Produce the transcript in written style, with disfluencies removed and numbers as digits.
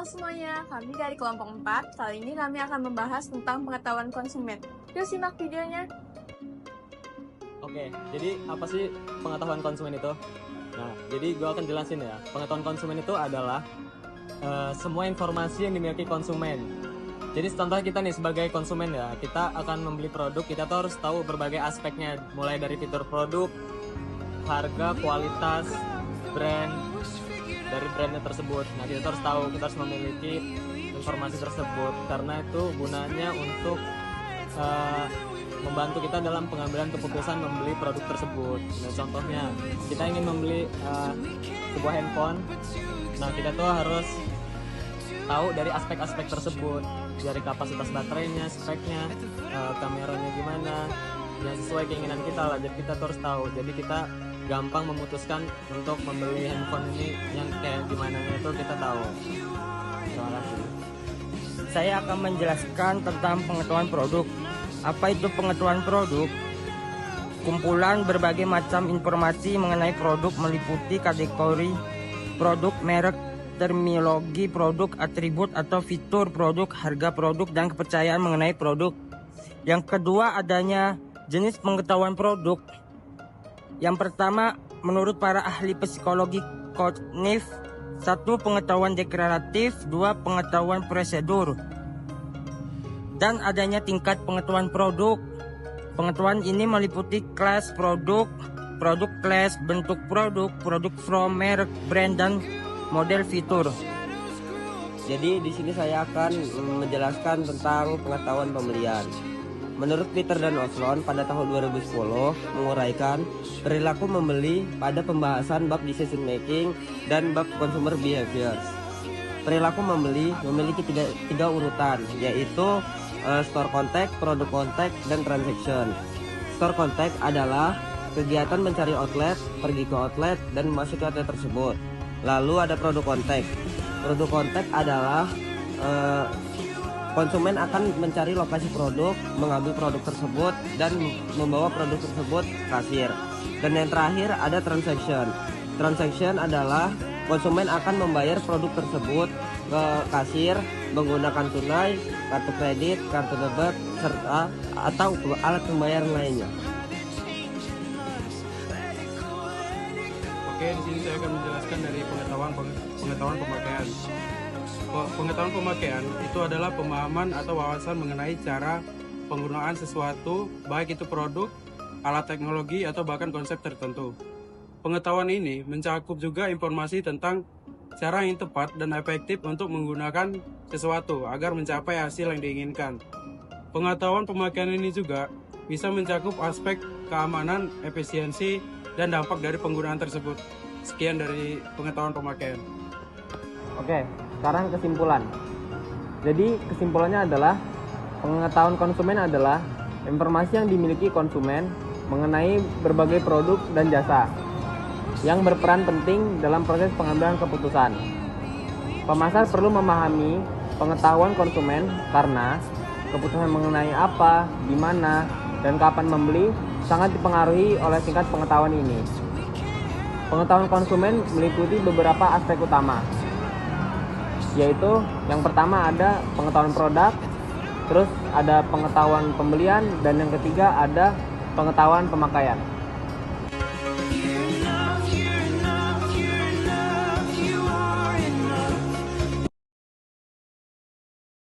Halo semuanya, kami dari kelompok 4. Kali ini kami akan membahas tentang pengetahuan konsumen. Yuk simak videonya. Oke, jadi apa sih pengetahuan konsumen itu? Nah, jadi gue akan jelasin ya. Pengetahuan konsumen itu adalah semua informasi yang dimiliki konsumen. Jadi contohnya kita nih sebagai konsumen ya, kita akan membeli produk, kita tuh harus tahu berbagai aspeknya, mulai dari fitur produk, harga, kualitas, brand, dari brandnya tersebut. Nah, kita harus tahu, kita harus memiliki informasi tersebut karena itu gunanya untuk membantu kita dalam pengambilan keputusan membeli produk tersebut. Nah, contohnya kita ingin membeli sebuah handphone. Nah, kita tuh harus tahu dari aspek-aspek tersebut, dari kapasitas baterainya, speknya, kameranya gimana, yang sesuai keinginan kita lah. Jadi kita tuh harus tahu. Jadi kita gampang memutuskan untuk membeli handphone ini yang kayak gimana itu kita tahu. Terima kasih. Saya akan menjelaskan tentang pengetahuan produk. Apa itu pengetahuan produk? Kumpulan berbagai macam informasi mengenai produk meliputi kategori produk, merek, terminologi produk, atribut atau fitur produk, harga produk, dan kepercayaan mengenai produk. Yang kedua, adanya jenis pengetahuan produk. Yang pertama, menurut para ahli psikologi kognitif, 1. Pengetahuan deklaratif, 2. Pengetahuan prosedur, dan adanya tingkat pengetahuan produk. Pengetahuan ini meliputi kelas produk, produk kelas, bentuk produk, produk from, merek, brand, dan model fitur. Jadi di sini saya akan menjelaskan tentang pengetahuan pembelian. Menurut Peter dan Oslon pada tahun 2010 menguraikan perilaku membeli pada pembahasan bab decision making dan bab consumer behaviors. Perilaku membeli memiliki tiga urutan, yaitu store contact, produk contact, dan transaction. Store contact adalah kegiatan mencari outlet, pergi ke outlet, dan masuk ke outlet tersebut. Lalu ada produk contact. Produk contact adalah konsumen akan mencari lokasi produk, mengambil produk tersebut, dan membawa produk tersebut ke kasir. Dan yang terakhir ada transaction. Transaction adalah konsumen akan membayar produk tersebut ke kasir menggunakan tunai, kartu kredit, kartu debit, serta atau alat pembayaran lainnya. Oke, di sini saya akan menjelaskan dari pengetahuan pemakaian. Pengetahuan pemakaian itu adalah pemahaman atau wawasan mengenai cara penggunaan sesuatu, baik itu produk, alat teknologi, atau bahkan konsep tertentu. Pengetahuan ini mencakup juga informasi tentang cara yang tepat dan efektif untuk menggunakan sesuatu agar mencapai hasil yang diinginkan. Pengetahuan pemakaian ini juga bisa mencakup aspek keamanan, efisiensi, dan dampak dari penggunaan tersebut. Sekian dari pengetahuan pemakaian. Oke, sekarang kesimpulan. Jadi kesimpulannya adalah pengetahuan konsumen adalah informasi yang dimiliki konsumen mengenai berbagai produk dan jasa yang berperan penting dalam proses pengambilan keputusan. Pemasar perlu memahami pengetahuan konsumen karena keputusan mengenai apa, di mana, dan kapan membeli sangat dipengaruhi oleh tingkat pengetahuan ini. Pengetahuan konsumen meliputi beberapa aspek utama, yaitu yang pertama ada pengetahuan produk, terus ada pengetahuan pembelian, dan yang ketiga ada pengetahuan pemakaian.